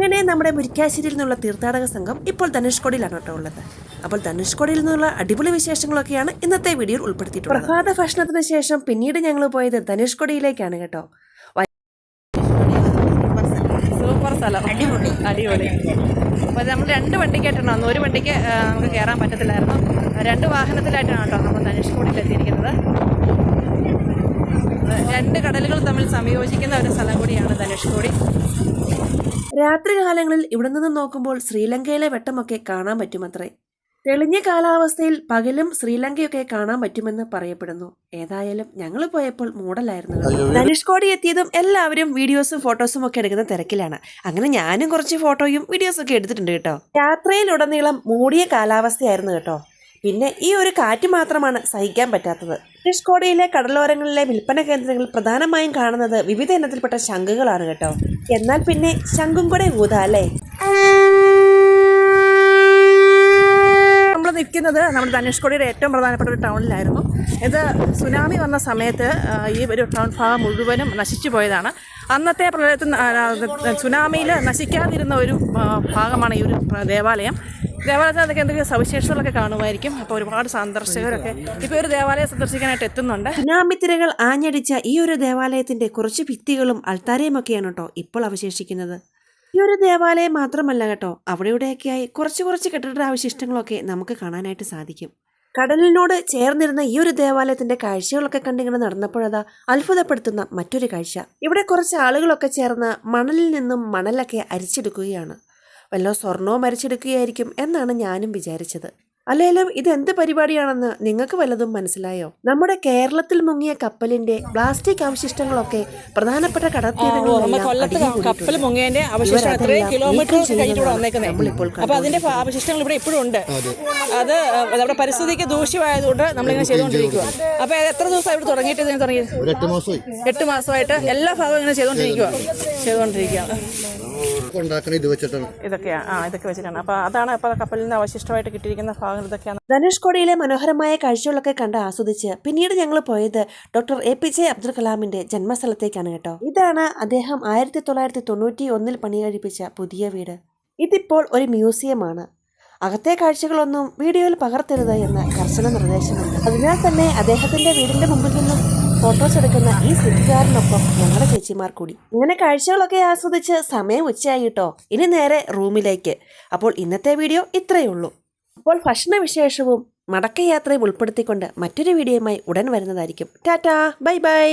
അങ്ങനെ നമ്മുടെ മുരിക്കാശ്ശേരിയിൽ നിന്നുള്ള തീർത്ഥാടക സംഘം ഇപ്പോൾ ധനുഷ്കോടിയിലാണ് കേട്ടോ ഉള്ളത്. അപ്പോൾ ധനുഷ്കോടിയിൽ നിന്നുള്ള അടിപൊളി വിശേഷങ്ങളൊക്കെയാണ് ഇന്നത്തെ വീഡിയോയിൽ ഉൾപ്പെടുത്തിയിട്ടുള്ളത്. പ്രഭാത ഭക്ഷണത്തിന് ശേഷം പിന്നീട് ഞങ്ങൾ പോയത് ധനുഷ്കോടിയിലേക്കാണ് കേട്ടോ. സൂപ്പർ സ്ഥലം, അടിപൊളി. അപ്പോൾ നമ്മൾ 2 വണ്ടിക്കായിട്ടാണ് വന്നത്. ഒരു വണ്ടിക്ക് നമുക്ക് കയറാൻ പറ്റത്തില്ലായിരുന്നു. 2 വാഹനത്തിലായിട്ടാണ് കേട്ടോ നമ്മൾ ധനുഷ്കോടിയിൽ എത്തിയിരിക്കുന്നത്. 2 കടലുകൾ തമ്മിൽ സംയോജിക്കുന്ന ഒരു സ്ഥലം കൂടിയാണ് ധനുഷ്കോടി. രാത്രി കാലങ്ങളിൽ ഇവിടെ നിന്ന് നോക്കുമ്പോൾ ശ്രീലങ്കയിലെ വെട്ടമൊക്കെ കാണാൻ പറ്റുമത്രേ. തെളിഞ്ഞ കാലാവസ്ഥയിൽ പകലും ശ്രീലങ്കയൊക്കെ കാണാൻ പറ്റുമെന്ന് പറയപ്പെടുന്നു. ഏതായാലും ഞങ്ങൾ പോയപ്പോൾ മൂടലായിരുന്നു. ധനുഷ്കോടി എത്തിയതും എല്ലാവരും വീഡിയോസും ഫോട്ടോസും ഒക്കെ എടുക്കുന്ന തിരക്കിലാണ്. അങ്ങനെ ഞാനും കുറച്ച് ഫോട്ടോയും വീഡിയോസും ഒക്കെ എടുത്തിട്ടുണ്ട് കേട്ടോ. യാത്രയിലുടനീളം മൂടിയ കാലാവസ്ഥയായിരുന്നു കേട്ടോ. പിന്നെ ഈ ഒരു കാറ്റ് മാത്രമാണ് സഹിക്കാൻ പറ്റാത്തത്. ധനുഷ്കോടിയിലെ കടലോരങ്ങളിലെ വിൽപ്പന കേന്ദ്രങ്ങളിൽ പ്രധാനമായും കാണുന്നത് വിവിധ ഇനത്തിൽപ്പെട്ട ശംഖുകളാണ് കേട്ടോ. എന്നാൽ പിന്നെ ശംഖും കൂടെ ഊതാല്ലേ. നമ്മൾ നിൽക്കുന്നത് നമ്മുടെ ധനുഷ്കോടിയുടെ ഏറ്റവും പ്രധാനപ്പെട്ട ഒരു ടൗണിലായിരുന്നു. ഇത് സുനാമി വന്ന സമയത്ത് ഈ ഒരു ടൗൺ ഭാഗം മുഴുവനും നശിച്ചു പോയതാണ്. അന്നത്തെ പ്രളയത്തിൽ സുനാമിയിൽ നശിക്കാതിരുന്ന ഒരു ഭാഗമാണ് ഈ ഒരു ദേവാലയം. ദേവാലയത്തിൽ എന്തൊക്കെ സവിശേഷതകളൊക്കെ കാണുമായിരിക്കും. അപ്പോൾ ഒരുപാട് സന്ദർശകരൊക്കെ ഇപ്പോൾ ഒരു ദേവാലയം സന്ദർശിക്കാനായിട്ട് എത്തുന്നുണ്ട്. സുനാമി തിരകൾ ആഞ്ഞടിച്ച ഈ ഒരു ദേവാലയത്തിന്റെ കുറച്ച് ഭിത്തികളും അൾത്താരയും ഒക്കെയാണ് കേട്ടോ ഇപ്പോൾ അവശേഷിക്കുന്നത്. ഈ ഒരു ദേവാലയം മാത്രമല്ല കേട്ടോ, അവിടെയൊക്കെയായി കുറച്ച് കെട്ടിടാവശിഷ്ടങ്ങളൊക്കെ നമുക്ക് കാണാനായിട്ട് സാധിക്കും. കടലിനോട് ചേർന്നിരുന്ന ഈ ഒരു ദേവാലയത്തിന്റെ കാഴ്ചകളൊക്കെ കണ്ടിങ്ങനെ നടന്നപ്പോഴതാ അത്ഭുതപ്പെടുത്തുന്ന മറ്റൊരു കാഴ്ച. ഇവിടെ കുറച്ച് ആളുകളൊക്കെ ചേർന്ന് മണലിൽ നിന്നും മണലൊക്കെ അരിച്ചെടുക്കുകയാണ്. വല്ലോ സ്വർണവും അരിച്ചെടുക്കുകയായിരിക്കും എന്നാണ് ഞാനും വിചാരിച്ചത്. അല്ലെങ്കിലും ഇതെന്ത് പരിപാടിയാണെന്ന് നിങ്ങൾക്ക് വല്ലതും മനസ്സിലായോ? നമ്മുടെ കേരളത്തിൽ മുങ്ങിയ കപ്പലിന്റെ പ്ലാസ്റ്റിക് അവശിഷ്ടങ്ങളൊക്കെ പ്രധാനപ്പെട്ട കപ്പൽ മുങ്ങിയതിന്റെ അവശിഷ്ടം എത്രയും കിലോമീറ്റർ കഴിഞ്ഞിട്ട് വന്നേക്കുന്നത്. അപ്പൊ അതിന്റെ അവശിഷ്ടങ്ങൾ ഇവിടെ ഇപ്പോഴും ഉണ്ട്. അത് നമ്മുടെ പരിസ്ഥിതിക്ക് ദൂഷ്യമായതുകൊണ്ട് നമ്മളിങ്ങനെ ചെയ്തുകൊണ്ടിരിക്കുക. അപ്പൊ എത്ര ദിവസം ഇവിടെ തുടങ്ങിയിട്ട് 8 മാസമായിട്ട് എല്ലാ ഭാഗവും ഇങ്ങനെ ചെയ്തുകൊണ്ടിരിക്കുക. ഇതൊക്കെ വെച്ചിട്ടാണ്. അപ്പൊ അതാണ് ഇപ്പൊ കപ്പലിൽ നിന്ന് അവശിഷ്ടമായിട്ട് കിട്ടിയിരിക്കുന്ന ഭാഗങ്ങൾ ഇതൊക്കെയാണ്. ധനുഷ്കോടിയിലെ മനോഹരമായ കാഴ്ചകളൊക്കെ കണ്ട് ആസ്വദിച്ച് പിന്നീട് ഞങ്ങൾ പോയത് ഡോക്ടർ APJ അബ്ദുൽ കലാമിന്റെ ജന്മസ്ഥലത്തേക്കാണ് കേട്ടോ. ഇതാണ് അദ്ദേഹം 1991 പണി കഴിപ്പിച്ച പുതിയ വീട്. ഇതിപ്പോൾ ഒരു മ്യൂസിയമാണ്. അകത്തെ കാഴ്ചകളൊന്നും വീഡിയോയിൽ പകർത്തരുത് എന്ന കർശന നിർദ്ദേശമുണ്ട്. അതിനാൽ തന്നെ അദ്ദേഹത്തിന്റെ വീടിന്റെ മുമ്പിൽ നിന്നും ഫോട്ടോസ് എടുക്കുന്ന ഈ സിറ്റുകാരനൊപ്പം ഞങ്ങളുടെ ചേച്ചിമാർ കൂടി. ഇങ്ങനെ കാഴ്ചകളൊക്കെ ആസ്വദിച്ച് സമയം ഉച്ചയായി കേട്ടോ. ഇനി നേരെ റൂമിലേക്ക്. അപ്പോൾ ഇന്നത്തെ വീഡിയോ ഇത്രയേ ഉള്ളൂ. അപ്പോൾ ഭക്ഷണ വിശേഷവും മടക്കയാത്രയും ഉൾപ്പെടുത്തിക്കൊണ്ട് മറ്റൊരു വീഡിയോയുമായി ഉടൻ വരുന്നതായിരിക്കും. Tata, bye bye.